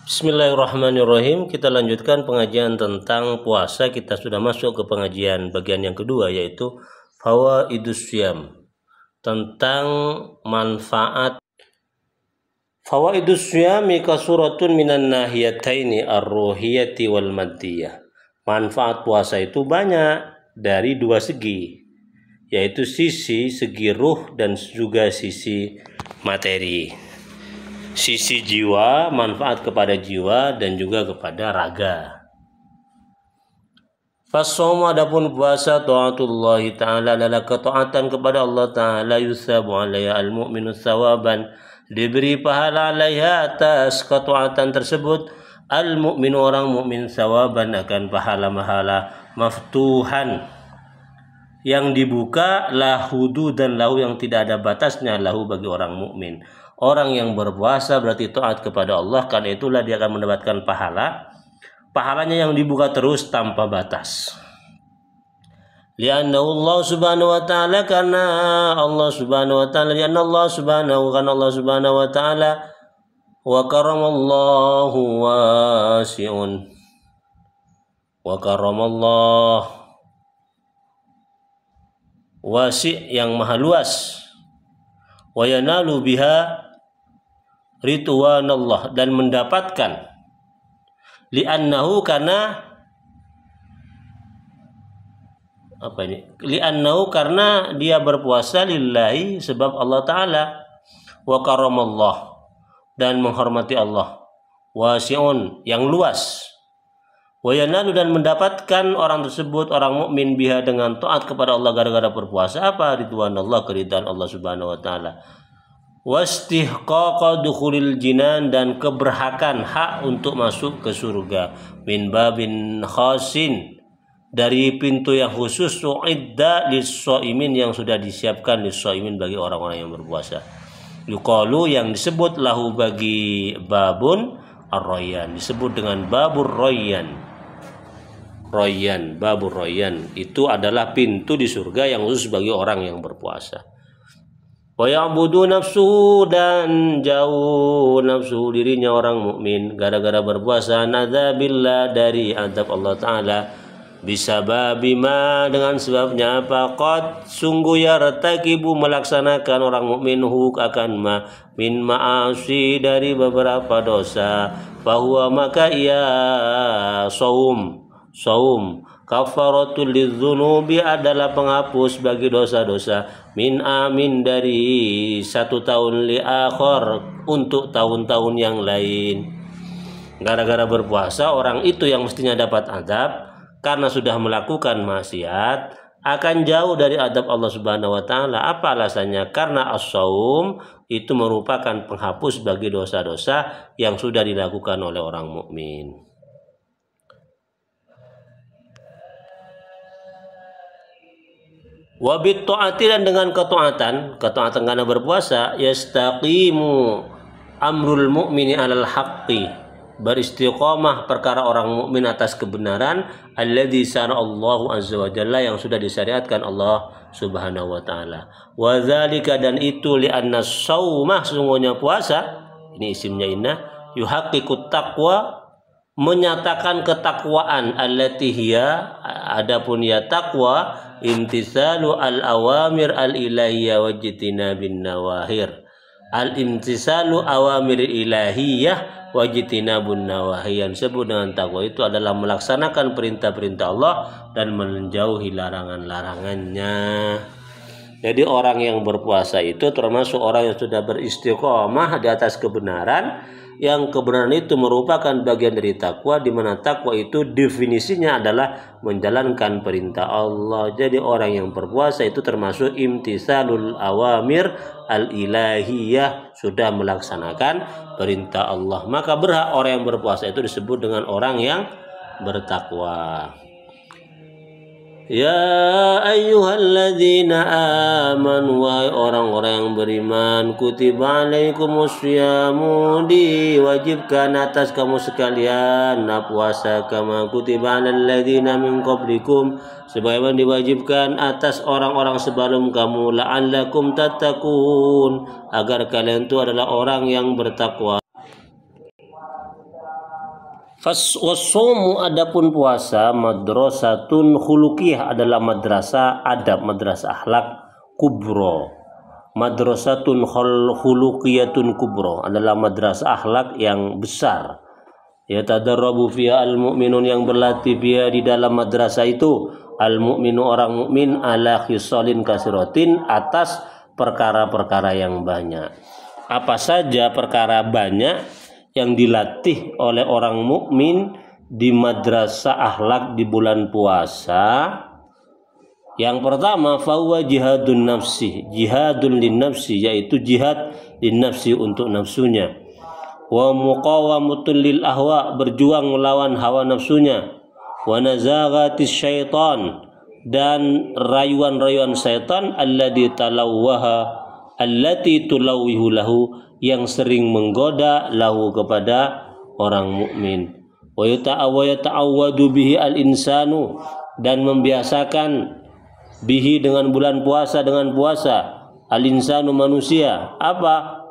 Bismillahirrahmanirrahim. Kita lanjutkan pengajian tentang puasa. Kita sudah masuk ke pengajian bagian yang kedua, yaitu fawaidus syiyam, tentang manfaat. Fawaidus syiyami kasuratun minan nahiyataini ar-ruhiyati wal maddiyah. Manfaat puasa itu banyak dari dua segi, yaitu segi ruh dan juga sisi materi. Sisi jiwa, manfaat kepada jiwa dan juga kepada raga. Fasawmu, adapun puasa, ta'atullahi ta'ala, adalah ketaatan kepada Allah Ta'ala, yusabu alaiha al-mu'minu thawaban, diberi pahala alaiha atas ketaatan tersebut, al-mu'minu, orang mu'min, thawaban, akan pahala-pahala, maftuhan, yang dibuka, lahu dan lahu, yang tidak ada batasnya, lahu bagi orang mukmin. Orang yang berpuasa berarti taat kepada Allah, karena itulah dia akan mendapatkan pahalanya yang dibuka terus tanpa batas. Lianna Allah subhanahu wa ta'ala, karena Allah subhanahu wa ta'ala, lianna Allah subhanahu, karena Allah subhanahu wa ta'ala, wa karamallahu wasi'un, wa karamallah, wasi' yang maha luas, wa yanalu biha ridwanallah, dan mendapatkan, li'annahu, karena li'annahu, karena dia berpuasa lillahi, sebab Allah Ta'ala, wa karamallah, dan menghormati Allah, wasi'un, yang luas, wa yanalu, dan mendapatkan orang tersebut, orang mukmin, biha, dengan taat kepada Allah gara-gara berpuasa, apa? Ridwanallah, keridhaan Allah Subhanahu wa Ta'ala. Wastihqaqa dukhulil jinan, dan keberhakan, hak untuk masuk ke surga, min babin khasin, dari pintu yang khusus, su'idda lis-shaimin, yang sudah disiapkan lis-shaimin, bagi orang-orang yang berpuasa. Yuqalu, yang disebut lahu bagi babun ar-rayyan, disebut dengan babur rayyan. Babur rayyan itu adalah pintu di surga yang khusus bagi orang yang berpuasa. Wa ya'budu nafsuhu, dan jauh nafsu, dirinya orang mukmin, gara-gara berpuasa, nadzabillah, dari adab Allah Ta'ala, bisababi ma, dengan sebabnya apa, qad, sungguh, yartakibu, melaksanakan orang mukmin, huk, akan ma, min ma'asi, dari beberapa dosa, fahuwa, maka ia saum, kafaratul lidzunubi, adalah penghapus bagi dosa-dosa, min amin, dari satu tahun, li akhir, untuk tahun-tahun yang lain. Gara-gara berpuasa, orang itu yang mestinya dapat azab karena sudah melakukan maksiat, akan jauh dari adab Allah Subhanahu wa Ta'ala. Apa alasannya? Karena as-saum itu merupakan penghapus bagi dosa-dosa yang sudah dilakukan oleh orang mukmin. Wabit ta'ati, dan dengan ketaatan karena berpuasa, yastaqimu amrul mu'mini alal haqqi, beristiqamah perkara orang mukmin atas kebenaran, alladzi syara'allahu azza wa jalla, yang sudah disyariatkan Allah Subhanahu wa Ta'ala. Wa dzalika, dan itu, li'anna shaumah, sesungguhnya puasa, ini isimnya inna, yuhaqqiqut taqwa, menyatakan ketakwaan, allati hiya, adapun ya takwa, imtisalu al-awamir al-ilahiyah wajtinabin nawahir. Al-imtisalu awamir ilahiyah wajtinabun nawahir, yang disebut dengan takwa itu adalah melaksanakan perintah-perintah Allah dan menjauhi larangan-larangannya. Jadi orang yang berpuasa itu termasuk orang yang sudah beristiqomah di atas kebenaran, yang kebenaran itu merupakan bagian dari takwa, di mana takwa itu definisinya adalah menjalankan perintah Allah. Jadi orang yang berpuasa itu termasuk imtisalul awamir al-ilahiyah, sudah melaksanakan perintah Allah. Maka berhak orang yang berpuasa itu disebut dengan orang yang bertakwa. Ya ayyuhalladzina amanu, wahai orang-orang yang beriman, kutiba alaikumusyamu, diwajibkan atas kamu sekalian puasa, kama kutiba alal ladzina min qablikum, sebagaimana diwajibkan atas orang-orang sebelum kamu, la'allakum tattaqun, agar kalian itu adalah orang yang bertakwa. Wassomu adapun puasa madrasatun khuluqiyah adalah madrasah adab, madrasah akhlak kubro. Madrasatun khuluqiyatun kubro adalah madrasah akhlak yang besar. Ya tadarrabu fiha al-mu'minun, yang berlatih fiha di dalam madrasah itu al-mu'minu orang mukmin ala khisalin kasiratin, atas perkara-perkara yang banyak. Apa saja perkara banyak yang dilatih oleh orang mukmin di madrasah akhlak di bulan puasa? Yang pertama, fahuwa jihadun nafsi, jihadun lin nafsi, yaitu jihad lin nafsi untuk nafsunya. Wa muqawamatun lil ahwa, berjuang melawan hawa nafsunya. Wa nazaghatis syaitan, dan rayuan-rayuan syaitan allati tulawwihu lahu, yang sering menggoda lahu kepada orang mukmin. Wa yata'awwadu bihi al-insanu, dan membiasakan bihi dengan bulan puasa, dengan puasa al-insanu manusia, apa?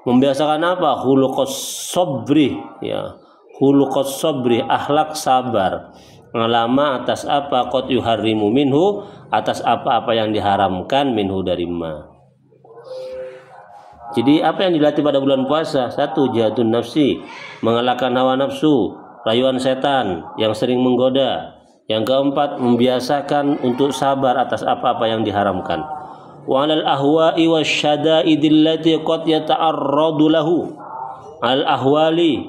Membiasakan apa? Khuluqas sabri, ya. Khuluqas sabri, akhlak sabar. Ngalama atas apa? Qad yuharrimu minhu, atas apa-apa yang diharamkan minhu dari ma. Jadi apa yang dilatih pada bulan puasa? Satu, jihadun nafsi, mengalahkan hawa nafsu, rayuan setan yang sering menggoda. Yang keempat, membiasakan untuk sabar atas apa-apa yang diharamkan. Wa 'alal ahwa'i wasyada'idil lati qad yata'arradu lahu. Al ahwali,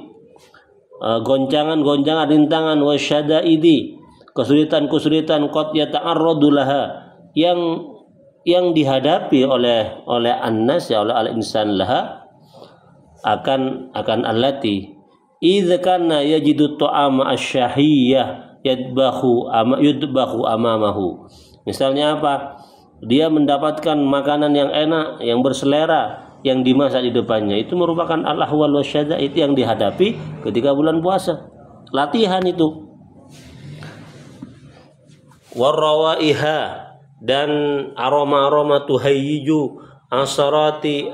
goncangan-goncangan, rintangan, wasyada'idi, kesulitan-kesulitan, qad yata'arradu laha, yang dihadapi oleh annas, ya, oleh al-insan laha, akan allati idza kana yajidu ta'ama asy-syahiyah yudbahu amamahu. Misalnya apa? Dia mendapatkan makanan yang enak, yang berselera, yang dimasak di depannya. Itu merupakan al-ahwal wasyada'id yang dihadapi ketika bulan puasa. Latihan itu. Warrawaiha, dan aroma-aroma tuhayyiju asarati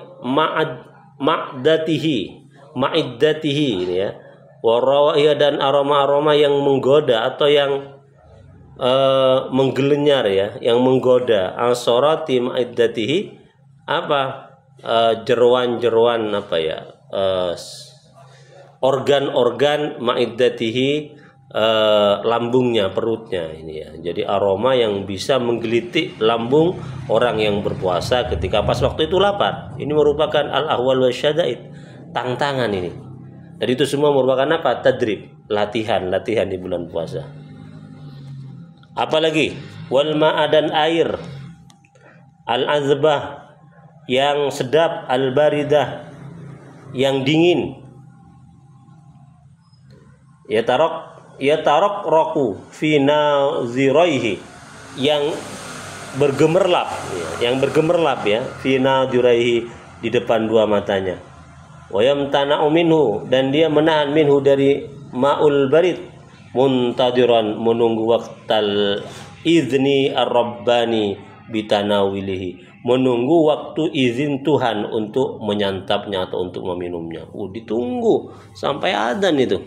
ma'iddatihi, ini ya. Warrawaiha, dan aroma-aroma yang menggoda atau yang menggelenyar, ya, yang menggoda. Asarati ma'iddatihi, apa? Jeruan-jeruan, apa ya? Organ-organ ma'iddatihi, lambungnya, perutnya, ini ya. Jadi aroma yang bisa menggelitik lambung orang yang berpuasa ketika pas waktu itu lapar. Ini merupakan al-ahwal wasyada'id, tantangan ini. Dan itu semua merupakan apa? Tadrib, latihan di bulan puasa. Apalagi wal ma'a, dan air, al-azbah, yang sedap, al-baridah, yang dingin, yatarok roku fi naziraihi, yang bergemerlap, ya, fi naziraihi, di depan dua matanya. Wa yamtana'u minhu, dan dia menahan minhu dari ma'ul barid, muntadiran, menunggu waktal izni ar-rabbani bitanawilihi, menunggu waktu izin Tuhan untuk menyantapnya atau untuk meminumnya. Ditunggu sampai adzan itu.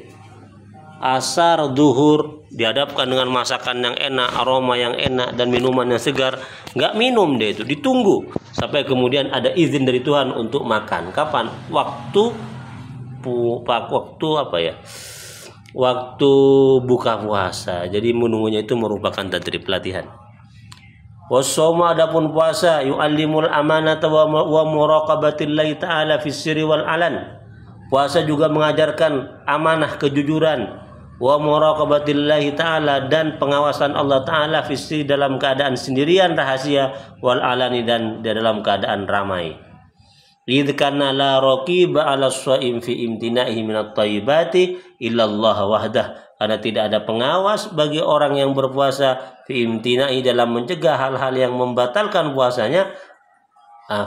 Asar, duhur, dihadapkan dengan masakan yang enak, aroma yang enak, dan minuman yang segar. Nggak minum dia itu, ditunggu sampai kemudian ada izin dari Tuhan untuk makan. Kapan? Waktu apa ya? Waktu buka puasa. Jadi menunggunya itu merupakan tadrib, latihan. Wasoma, adapun puasa, yu'allimul amanata wa muraqabatillahi ta'ala fis sirri wal alan. Puasa juga mengajarkan amanah, kejujuran, wa muraqabatillahi ta'ala, dan pengawasan Allah Ta'ala fis sirri, dalam keadaan sendirian, rahasia, wal alani, dan dalam keadaan ramai. Idh kana la raqiba 'ala shaim fi imtina'ihi minat thayyibati illa Allah wahdah, karena tidak ada pengawas bagi orang yang berpuasa fi imtina'i, dalam mencegah hal-hal yang membatalkan puasanya,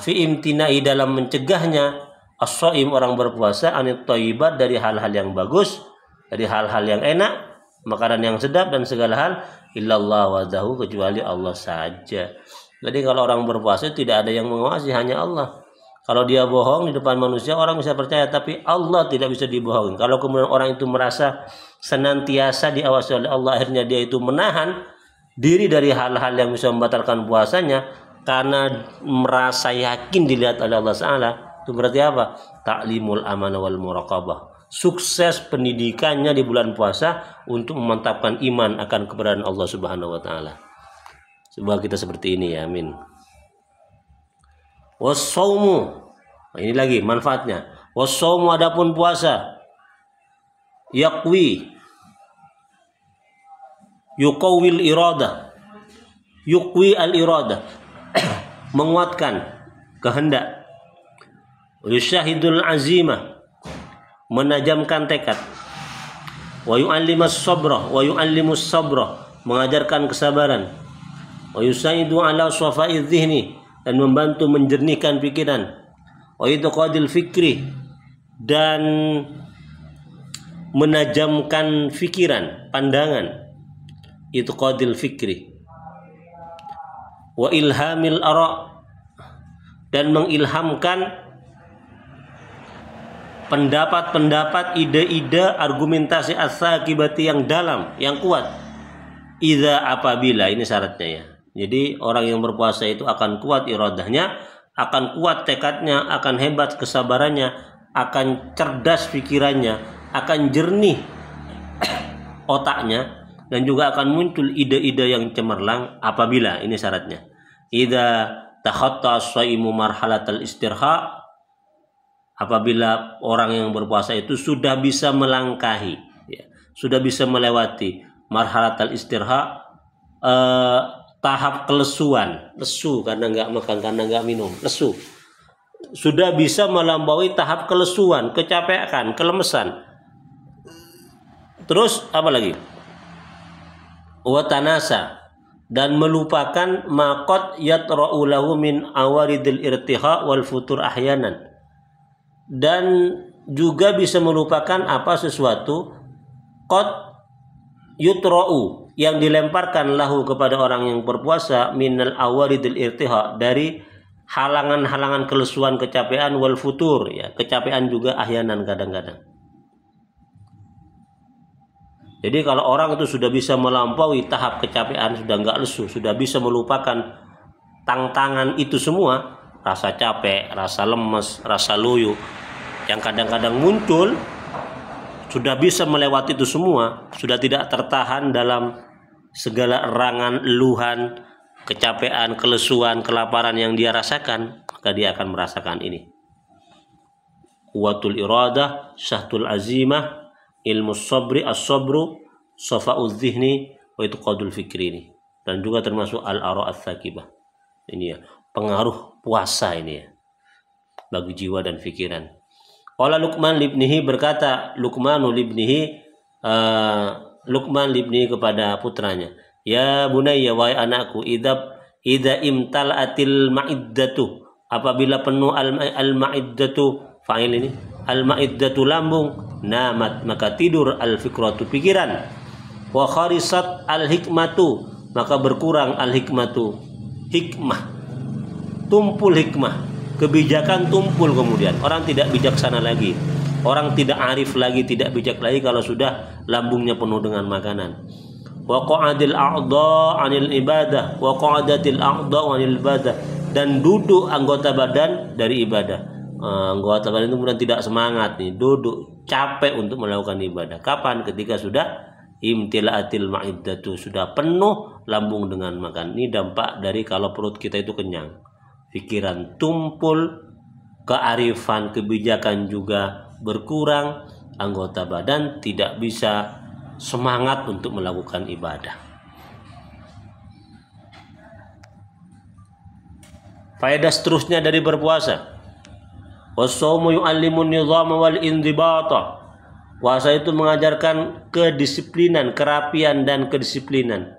fi imtina'i, dalam mencegahnya as-shaim, orang berpuasa, anit thayyibat, dari hal-hal yang bagus, dari hal-hal yang enak, makanan yang sedap, dan segala hal, illallah wahdahu, kecuali Allah saja. Jadi kalau orang berpuasa tidak ada yang mengawasi, hanya Allah. Kalau dia bohong di depan manusia, orang bisa percaya, tapi Allah tidak bisa dibohongi. Kalau kemudian orang itu merasa senantiasa diawasi oleh Allah, akhirnya dia itu menahan diri dari hal-hal yang bisa membatalkan puasanya karena merasa yakin dilihat oleh Allah Ta'ala. Itu berarti apa? Ta'limul amanah wal muraqabah. Sukses pendidikannya di bulan puasa untuk memantapkan iman akan keberadaan Allah Subhanahu wa taala. Semoga kita seperti ini ya, amin. Wassaumu, nah, ini lagi manfaatnya. Wassaumu, adapun puasa, yaqwi, yuqawil irada, yuqwi al irada, menguatkan kehendak, yusyahidul azimah, menajamkan tekad, wa yu'allimus sabra, wa yu'allimus sabra, mengajarkan kesabaran, wa yusaidu ala safa'idh dhihni, dan membantu menjernihkan pikiran, wa idqadil fikri, dan menajamkan pikiran, pandangan, idqadil fikri, wa ilhamil ara, dan mengilhamkan pendapat-pendapat, ide-ide, argumentasi as-sakibati yang dalam, yang kuat. Idza, apabila, ini syaratnya ya. Jadi orang yang berpuasa itu akan kuat iradahnya, akan kuat tekadnya, akan hebat kesabarannya, akan cerdas pikirannya, akan jernih otaknya, dan juga akan muncul ide-ide yang cemerlang apabila, ini syaratnya. Idza takhatta as-shaimu marhalatal istirha, apabila orang yang berpuasa itu sudah bisa melangkahi, ya, sudah bisa melewati marhalatal istirha, tahap kelesuan, lesu karena nggak makan, karena nggak minum, lesu. Sudah bisa melampaui tahap kelesuan, kecapean, kelemesan. Terus apa lagi? Watanasa, dan melupakan maqad yatra'u lahu min awaridil irtiha wal futur ahyanan. Dan juga bisa melupakan apa sesuatu qad yutra'u, yang dilemparkan lahu kepada orang yang berpuasa, minal awaridil irtiha, dari halangan-halangan kelesuan, kecapean, wal futur, ya, kecapean juga ahyanan kadang-kadang. Jadi kalau orang itu sudah bisa melampaui tahap kecapean, sudah nggak lesu, sudah bisa melupakan tantangan itu semua, rasa capek, rasa lemes, rasa loyo yang kadang-kadang muncul, sudah bisa melewati itu semua, sudah tidak tertahan dalam segala erangan, eluhan, kecapean, kelesuan, kelaparan yang dia rasakan, maka dia akan merasakan ini. Quwwatul iradah, syahtul azimah, ilmu sabri, as-sabru, safa'udz dzihni, wa itqadul fikri, ini. Dan juga termasuk al-ara ats-tsakibah. Ini ya, pengaruh puasa ini ya bagi jiwa dan pikiran. Qala Luqman libnihi, berkata Luqman libnihi, Luqman libnihi kepada putranya, ya bunayya, wahai anakku, idza imtala'atil ma'iddatu, apabila penuh al-ma'iddatu, fa'il ini, al-ma'iddatu lambung, namat, maka tidur, al-fikratu pikiran, wa kharisat al-hikmatu, maka berkurang al-hikmatu, hikmah, tumpul hikmah, kebijakan tumpul, kemudian orang tidak bijaksana lagi, orang tidak arif lagi, tidak bijak lagi kalau sudah lambungnya penuh dengan makanan. Wa qa'adil a'dha 'anil ibadah, wa qa'adatil a'dha 'anil ibadah, dan duduk anggota badan dari ibadah. Anggota badan itu kemudian tidak semangat nih, duduk, capek untuk melakukan ibadah. Kapan? Ketika sudah imtila'atil ma'iddatu, sudah penuh lambung dengan makan. Ini dampak dari kalau perut kita itu kenyang. Pikiran tumpul, kearifan, kebijakan juga berkurang, anggota badan tidak bisa semangat untuk melakukan ibadah. Faedah seterusnya dari berpuasa, was-shaumu yu'allimun nizama wal indhibata, puasa itu mengajarkan kedisiplinan, kerapian dan kedisiplinan.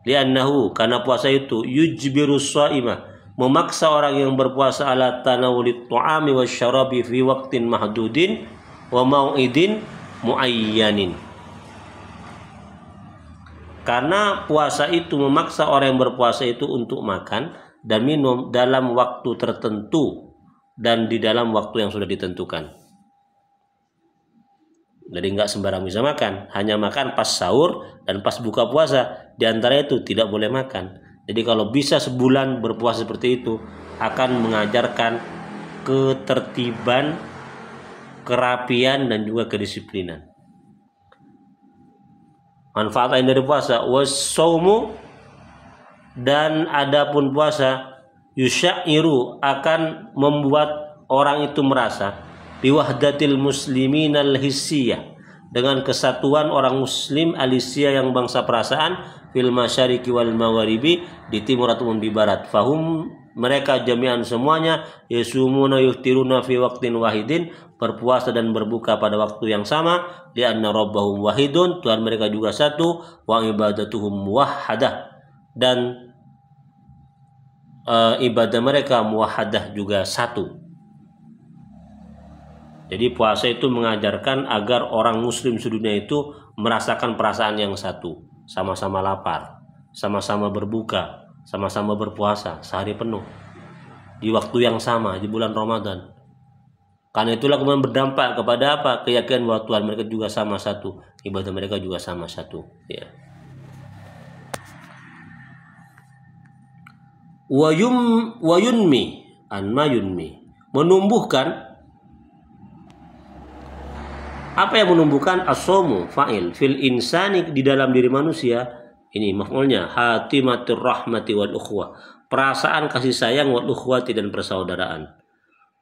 Li'annahu, karena puasa itu yujbirus shaimah, memaksa orang yang berpuasa ala tanawulit tu'ami wasyarabi fi waqtin mahdudin wa mau'idin muayyanin. Karena puasa itu memaksa orang yang berpuasa itu untuk makan dan minum dalam waktu tertentu dan di dalam waktu yang sudah ditentukan. Jadi nggak sembarang bisa makan, hanya makan pas sahur dan pas buka puasa. Di antara itu tidak boleh makan. Jadi kalau bisa sebulan berpuasa seperti itu, akan mengajarkan ketertiban, kerapian, dan juga kedisiplinan. Manfaat lain dari puasa, was-saumu, dan adapun puasa, yusyairu, akan membuat orang itu merasa biwahdatil muslimin al-hissiyah, dengan kesatuan orang muslim al-hissiyah yang bangsa perasaan, fil masyariqi wal magharibi, di timur ataupun di barat. Fahum, mereka jami'an semuanya, yasumuna yuftiruna fi waqtin wahidin, berpuasa dan berbuka pada waktu yang sama, lianna rabbahum wahidun, Tuhan mereka juga satu, wa ibadatuhum muwahhadah, dan ibadah mereka muwahhadah juga satu. Jadi puasa itu mengajarkan agar orang muslim sedunia itu merasakan perasaan yang satu, sama-sama lapar, sama-sama berbuka, sama-sama berpuasa sehari penuh di waktu yang sama di bulan Ramadan. Karena itulah kemudian berdampak kepada apa? Keyakinan bahwa Tuhan mereka juga sama satu, ibadah mereka juga sama satu. Ya. Wayunmi, menumbuhkan. Apa yang menumbuhkan? As-somu, fa'il, fil insani, di dalam diri manusia. Ini maf'ulnya, hatimatur rahmati wal ukhwah, perasaan kasih sayang, wal ukhwati, dan persaudaraan.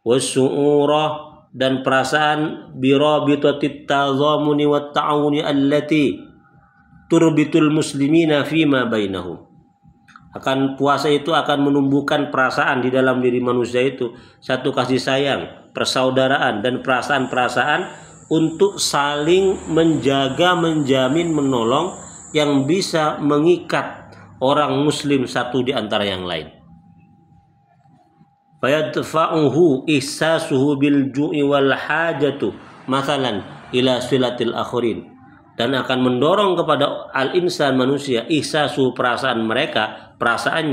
Wasu'urah, dan perasaan birabitatit tazamuni wat ta'awuni allati turbitul muslimina fima bainahum. Akan puasa itu akan menumbuhkan perasaan di dalam diri manusia itu, satu kasih sayang, persaudaraan, dan perasaan-perasaan untuk saling menjaga, menjamin, menolong, yang bisa mengikat orang muslim satu di antara yang lain. Fayadfa'uhu ihsasuhu bil ju'i wal hajatu mathalan ila silatil akhirin, dan akan mendorong kepada al-insan, manusia, ihsasu, perasaan mereka, perasaan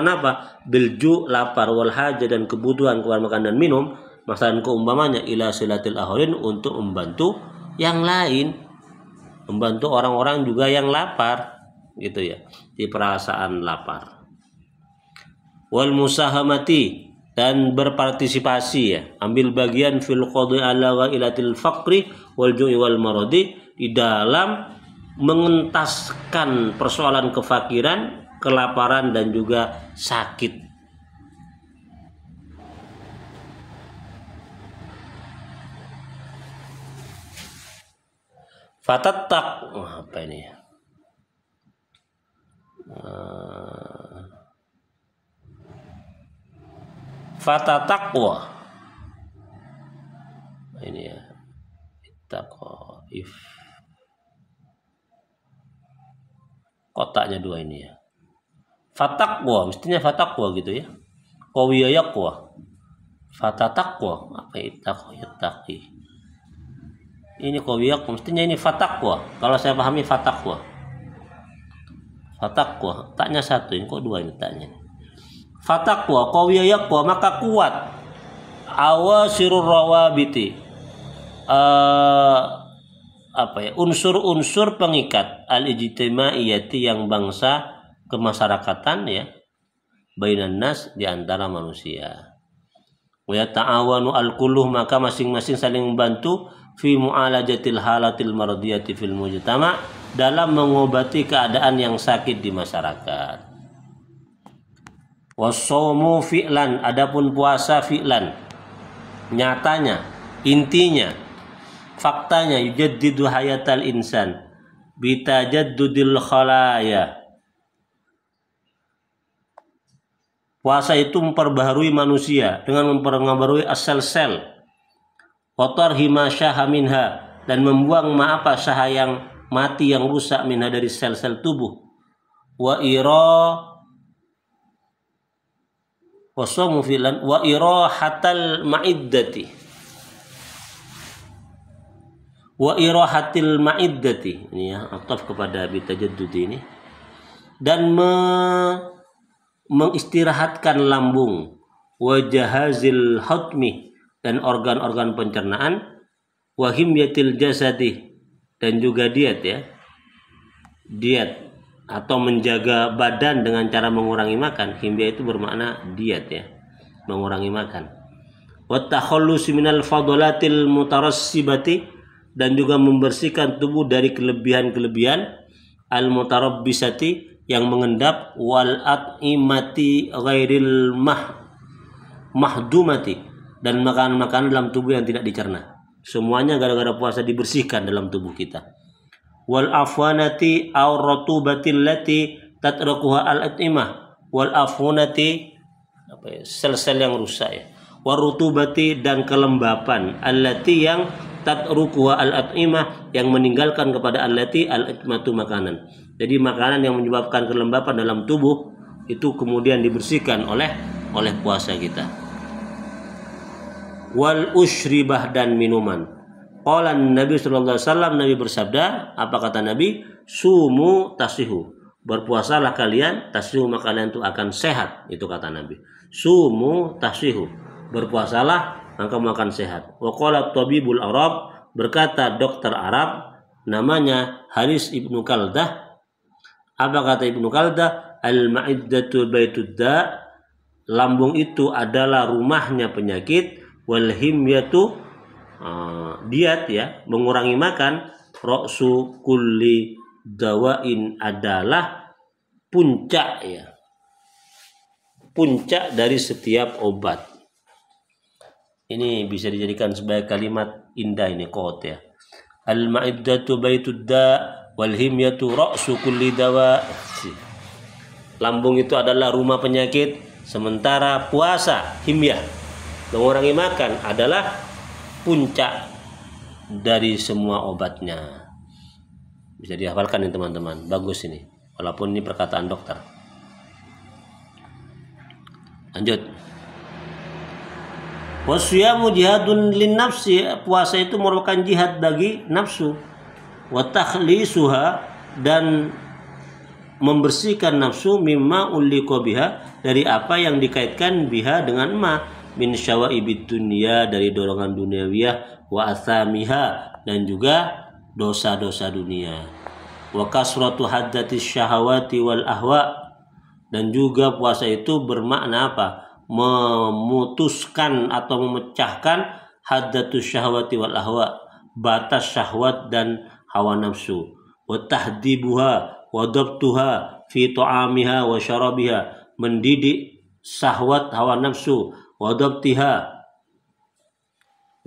apa? Bil ju', lapar, wal hajat, dan kebutuhan kepada makan dan minum, masalan keumpamanya ila silatil akhirin, untuk membantu yang lain, membantu orang-orang juga yang lapar, gitu ya, di perasaan lapar. Wal musahamati, dan berpartisipasi, ya, ambil bagian fil qadhi ala ghailatil faqri wal ju'i wal maradi, di dalam mengentaskan persoalan kefakiran, kelaparan, dan juga sakit. Fatattak, apa ini ya? Fatataqwa, ini ya, taqwa, kotaknya dua ini ya. Fataqwa, mestinya fataqwa gitu ya. Qawiya yaqwa. Fatataqwa, apa itu? Yattaqi. Ini qawiya, mestinya ini fataqwa. Kalau saya pahami fataqwa. Fataqwa, taknya satu, ini kok dua ini taknya. Fataqwa, qawiya yaqwa, maka kuat. Awasirur rawabiti, apa ya, unsur-unsur pengikat al-ijtimaiyati, yang bangsa kemasyarakatan, ya, bainan nas, di antara manusia. Wa yata'awanu al-kulluh, maka masing-masing saling membantu fi mu'alajatil halatil maradiyati fil mujtama, dalam mengobati keadaan yang sakit di masyarakat. Wasaumu fi'lan, adapun puasa fi'lan, nyatanya, intinya, faktanya, yujaddidu hayatal insan bitajaddudil khalaya. Puasa itu memperbaharui manusia dengan memperbaharui sel-sel, watarhi ma syaha minha, dan membuang apa syaha yang mati, yang rusak, minha, dari sel-sel tubuh. Wa wasamu filan wa irahatal ma'iddati, wa irahatil ma'iddati, ini ya, ataf kepada bitajaddud ini, dan mengistirahatkan lambung. wa jahazil hatmi, dan organ-organ pencernaan, wa himyatil jasadi, dan juga diet ya. Diet atau menjaga badan dengan cara mengurangi makan. Himya itu bermakna diet ya, mengurangi makan. Wa takhallus minal fadalatil mutarassibati, dan juga membersihkan tubuh dari kelebihan-kelebihan al mutarabbisati, yang mengendap, wal at'imati ghairil mahdumati, dan makanan-makanan dalam tubuh yang tidak dicerna. Semuanya gara-gara puasa dibersihkan dalam tubuh kita. Wal afwanati aw ratubatil lati tatrakuha al at'imah, wal afwanati sel-sel yang rusak ya, wal rutubati, dan kelembapan, allati yang tatrukuha al at'imah, yang meninggalkan kepada allati al at'imatu makanan. Jadi makanan yang menyebabkan kelembapan dalam tubuh itu kemudian dibersihkan oleh puasa kita. Wal ushribah, dan minuman. Qala Nabi sallallahu alaihi wasallam, Nabi bersabda, apa kata Nabi? Sumu tasihu, berpuasalah kalian, tasihu, maka kalian itu akan sehat, itu kata Nabi. Sumu tasihu, berpuasalah maka makan sehat. Wa qala tabibul Arab, berkata dokter Arab namanya Haris ibnu Kaldah, apa kata Ibnu Kaldah? Al-ma'iddatu baitud da, lambung itu adalah rumahnya penyakit, wal himyatu diet ya, mengurangi makan, ra'su kulli dawain, adalah puncak ya, puncak dari setiap obat. Ini bisa dijadikan sebagai kalimat indah ini, quote ya. Al-ma'iddatu baitud da wal himyatu ra'su kulli dawa. Lambung itu adalah rumah penyakit, sementara puasa, himyah, mengurangi makan, adalah puncak dari semua obatnya. Bisa dihafalkan nih teman-teman, bagus ini, walaupun ini perkataan dokter. Lanjut. Wasyamu jihadun lin nafsi, puasa itu merupakan jihad bagi nafsu. Wa takhlisuha, dan membersihkan nafsu, mimma ulliqa biha, dari apa yang dikaitkan biha dengan ma, min syawaibid dunya, dari dorongan duniawiyah, wa athamiha, dan juga dosa-dosa dunia. Wa kasratu haddatis syahawati wal ahwa, dan juga puasa itu bermakna apa? Memutuskan atau memecahkan haddatus syahwati wal ahwa, batas syahwat dan hawa nafsu. Wa tahdibuha wa dabtuha fi ta'amiha wa syarabiha, mendidik syahwat hawa nafsu, wa dabtiha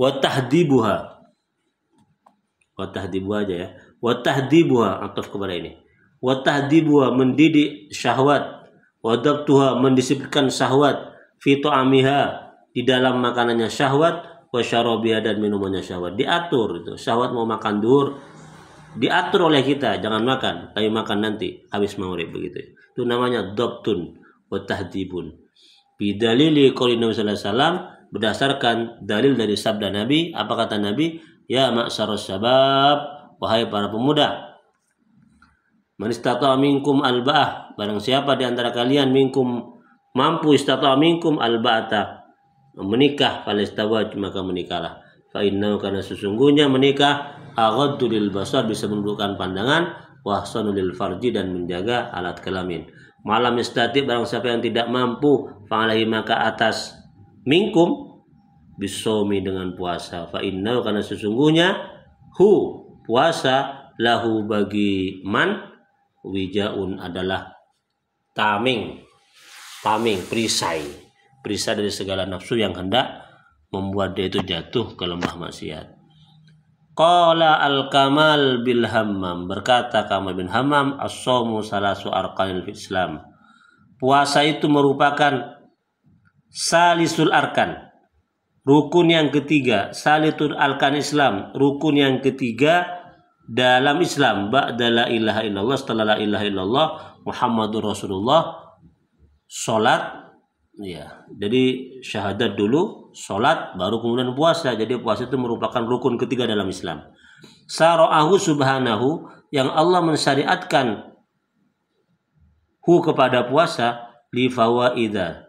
wa tahdibuha, wa tahdibuha aja ya, wa tahdibuha ataf kepada ini, wa tahdibuha, mendidik syahwat, wa dabtuha, mendisiplinkan syahwat, fi ta'amiha, di dalam makanannya syahwat, wa syarabiha, dan minumannya syahwat. Diatur itu, syahwat mau makan duhur diatur oleh kita, jangan makan, tapi makan nanti habis maghrib, begitu. Itu namanya dabtun wa tahdibun. Bidalili qouli Nabi sallallahu alaihi wasallam, berdasarkan dalil dari sabda Nabi. Apa kata Nabi? Ya ma'syarus syabab, wahai para pemuda, man istata'a minkum alba'ah, barang siapa di antara kalian minkum mampu, istata'a minkum alba'ata, menikah, falistawaj, maka menikahlah. Fa innahu, karena sesungguhnya menikah, aghaddu lil basar, bisa menundukkan pandangan, wa ahsanu lil farji, dan menjaga alat kelamin. Malam istati, barang siapa yang tidak mampu, fa'alaihi, maka atas minkum, bisomi, dengan puasa. Fa innahu, karena sesungguhnya hu, puasa, lahu, bagi man, wijaun, adalah taming, perisai dari segala nafsu yang hendak membuat dia itu jatuh ke lembah maksiat. Qala al-Kamal bil Hammam, berkata Kamal bin Hammam, as-shaumu salasu arkanil Islam, puasa itu merupakan salisul arkan, rukun yang ketiga, salisul arkan Islam, rukun yang ketiga dalam Islam, ba'da la ilaha illallah, setelah la ilaha illallah Muhammadur Rasulullah, salat ya. Jadi syahadat dulu, salat, baru kemudian puasa. Jadi puasa itu merupakan rukun ketiga dalam Islam. Sara'ahu subhanahu, yang Allah mensyariatkan hu, kepada puasa, li fawaida,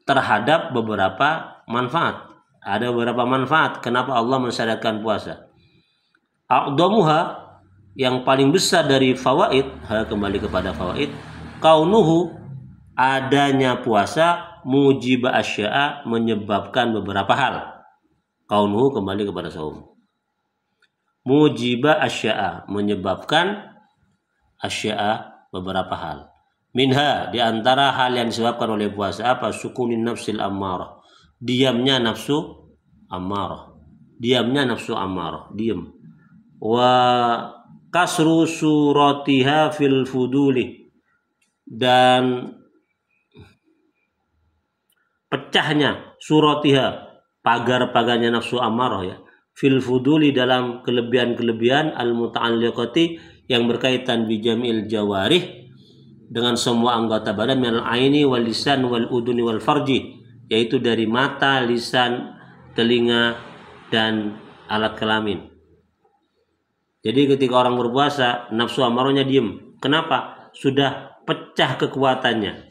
terhadap beberapa manfaat. Ada beberapa manfaat kenapa Allah mensyariatkan puasa. A'dhamuha, yang paling besar dari fawaid, kembali kepada fawaid, kaunuhu, adanya puasa, mujiba asya'a, menyebabkan beberapa hal. Kaunuhu kembali kepada saum. Mujiba asya'a, menyebabkan asya'a, beberapa hal. Minha, di antara hal yang disebabkan oleh puasa apa? Sukunin nafsil ammarah, diamnya nafsu ammarah. Diamnya nafsu ammarah, diam. Wa kasru suratiha fil fuduli, dan pecahnya suratiha, pagar-pagarnya nafsu ammarah ya, fil fuduli, dalam kelebihan-kelebihan al muta'alliqati, yang berkaitan bi jamil jawarih, dengan semua anggota badan, minal aini wal lisan wal uduni wal farji, yaitu dari mata, lisan, telinga, dan alat kelamin. Jadi ketika orang berpuasa, nafsu amarahnya diem. Kenapa? Sudah pecah kekuatannya,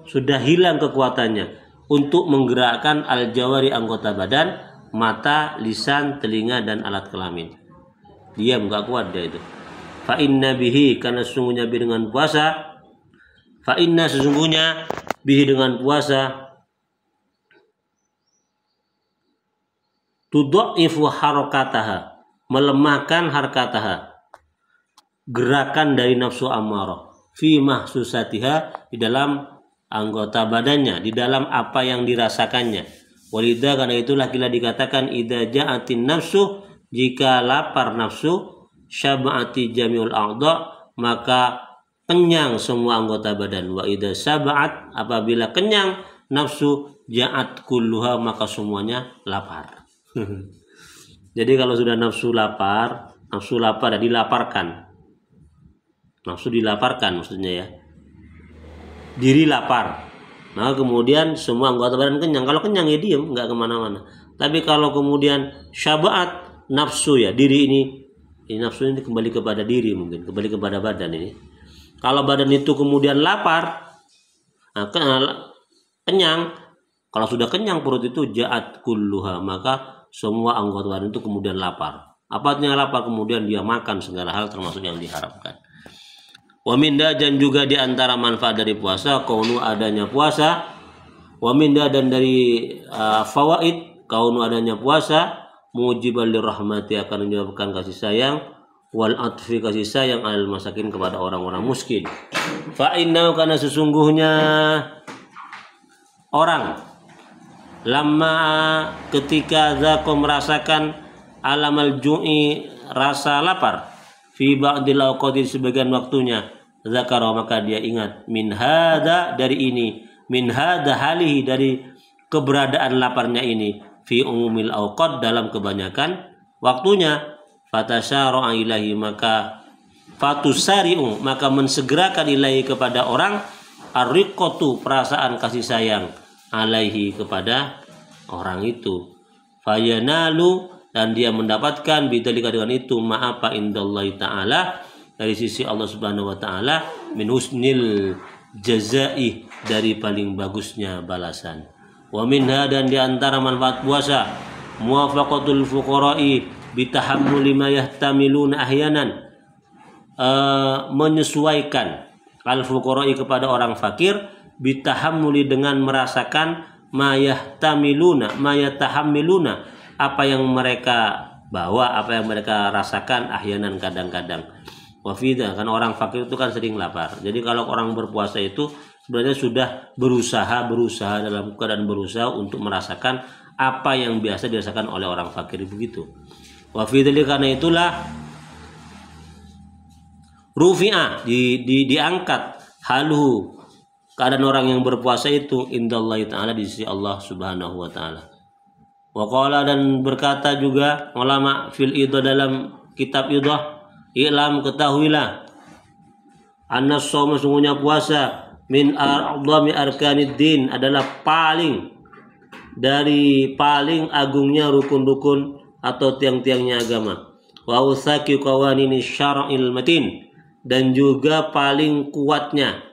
sudah hilang kekuatannya untuk menggerakkan al-jawari, anggota badan, mata, lisan, telinga, dan alat kelamin. Diam, gak kuat dia itu. Fa inna bihi, karena sesungguhnya bihi dengan puasa, fa inna, sesungguhnya bihi dengan puasa, tudha'ifu harakataha, melemahkan harakataha, gerakan dari nafsu ammarah, fi mahsusatiha, di dalam anggota badannya, di dalam apa yang dirasakannya. Walidha, karena itulah kila dikatakan idza ja'atin nafsu, jika lapar nafsu, syaba'ati jami'ul a'dha, maka kenyang semua anggota badan. Wa idza sab'at, apabila kenyang nafsu, ja'at kulluha, maka semuanya lapar. Jadi kalau sudah nafsu lapar ya, dilaparkan. Nafsu dilaparkan maksudnya ya. Diri lapar, maka kemudian semua anggota badan kenyang. Kalau kenyang ya diem, nggak kemana-mana. Tapi kalau kemudian syabaat, nafsu ya, diri ini nafsu ini kembali kepada diri, mungkin kembali kepada badan ini. Kalau badan itu kemudian lapar, nah, kenyang. Kalau sudah kenyang perut itu, ja'at kulluha, maka semua anggota badan itu kemudian lapar. Apa artinya lapar? Kemudian dia makan segala hal termasuk yang diharapkan. Wa minda, dan juga di antara manfaat dari puasa, kaunu, adanya puasa. Wa minda, dan dari fawaid, kaunu, adanya puasa, mujibal lirahmati, akan menyebabkan kasih sayang, wal atfi, kasih sayang, al masakin, kepada orang-orang miskin. Fa inna, karena sesungguhnya orang, lama, ketika zaqo, merasakan alamal ju'i, rasa lapar, fi ba'dil awqati, sebagian waktunya, zakara, maka dia ingat, min hada, dari ini, min hada halihi, dari keberadaan laparnya ini, fi umumil awqat, dalam kebanyakan waktunya, fatasyara'a ilahi, maka fatusari'u, maka mensegerakan ilahi, kepada orang, arriqatu, perasaan kasih sayang, alaihi, kepada orang itu, fayanalu, dan dia mendapatkan bidzalika, dengan itu, ma'afa indallahi ta'ala, dari sisi Allah Subhanahu wa taala, min husnil jazai, dari paling bagusnya balasan. Wa minha, dan di antara manfaat puasa, muwafaqatul fuqara'i bitahammuli ma yahtamiluna ahyanan, menyesuaikan al fuqara'i, kepada orang fakir, bitahammuli, dengan merasakan, ma yahtamiluna, ma yatahammiluna, apa yang mereka bawa, apa yang mereka rasakan, ahyanan, kadang-kadang. Wafida, kan orang fakir itu kan sering lapar. Jadi kalau orang berpuasa itu sebenarnya sudah berusaha dalam keadaan berusaha untuk merasakan apa yang biasa dirasakan oleh orang fakir, begitu. Wafida, karena itulah rufi'a, diangkat haluhu, keadaan orang yang berpuasa itu, indallahi ta'ala, di sisi Allah Subhanahu wa ta'ala. Wa qala, dan berkata juga ulama fil idah, dalam kitab idah, i'lam, ketahuilah, anna shaum, sungguhnya puasa, min a'dhami arkaniddin, adalah paling agungnya rukun-rukun atau tiang-tiangnya agama. Wa usaki qawanini syar'il matin, dan juga paling kuatnya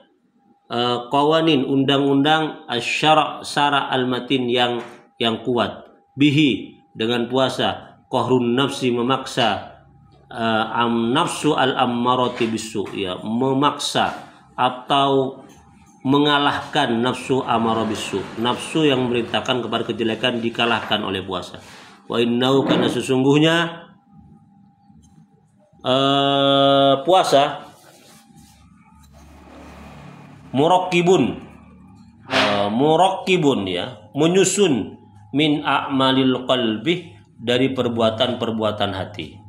qawanin, undang-undang syara al-matin yang kuat, bihi, dengan puasa, qahrun nafsi, memaksa, nafsu al-ammarati bisu, ya, memaksa atau mengalahkan nafsu amarah bisu, nafsu yang memerintahkan kepada kejelekan dikalahkan oleh puasa. Wa innahu, karena sesungguhnya puasa murakkibun, ya, menyusun min a'malil qalbi, dari perbuatan-perbuatan hati,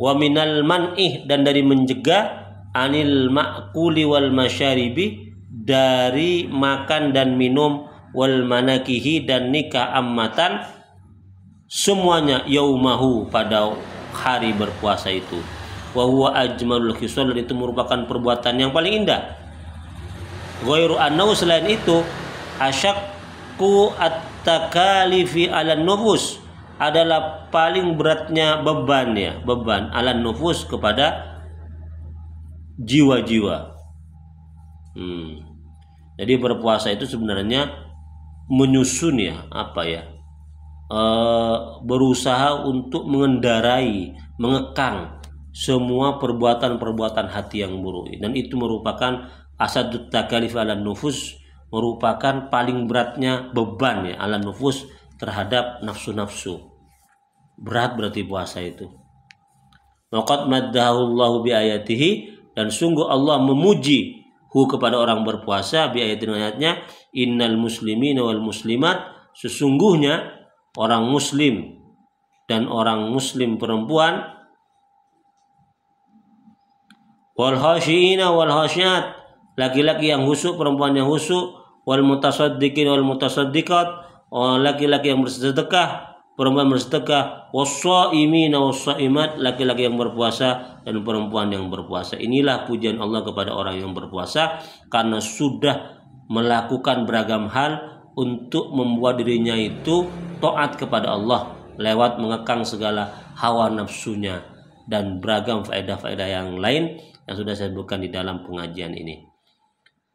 wa minal man'ih, dan dari mencegah, anil ma'kuli wal masyaribi, dari makan dan minum, wal manakihi, dan nikah ammatan, semuanya, yaumahu, pada hari berpuasa itu, wa huwa ajmalul khisal, dan itu merupakan perbuatan yang paling indah. Ghairu annahu, selain itu, asyakku at-takalifi ala nufus, adalah paling beratnya beban, ya, beban ala nufus, kepada jiwa-jiwa. Jadi berpuasa itu sebenarnya menyusun, ya, berusaha untuk mengendarai, mengekang semua perbuatan-perbuatan hati yang buruk, dan itu merupakan asadut takalif ala nufus, merupakan paling beratnya beban, ya, ala nufus, terhadap nafsu-nafsu. Berat berarti puasa itu. Waqad maddahu Allahu bi ayatihi, dan sungguh Allah memuji kepada orang berpuasa bi ayatnya, innal muslimina wal muslimat, sesungguhnya orang muslim dan orang muslim perempuan, wal khashiina wal khashiat, laki-laki yang khusyuk, perempuan yang khusyuk, wal mutasaddiqin wal mutasaddiqat, laki-laki yang bersedekah, perempuan bersedekah, was-shaimina was-shaimat, laki-laki yang berpuasa dan perempuan yang berpuasa. Inilah pujian Allah kepada orang yang berpuasa, karena sudah melakukan beragam hal untuk membuat dirinya itu taat kepada Allah lewat mengekang segala hawa nafsunya, dan beragam faedah-faedah yang lain yang sudah saya sebutkan di dalam pengajian ini.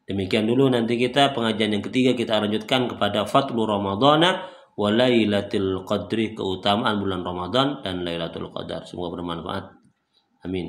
Demikian dulu, nanti kita pengajian yang ketiga kita lanjutkan kepada Fadlu Ramadhana wa Lailatul Qadri, keutamaan bulan Ramadan dan Lailatul Qadar. Semoga bermanfaat. Amin.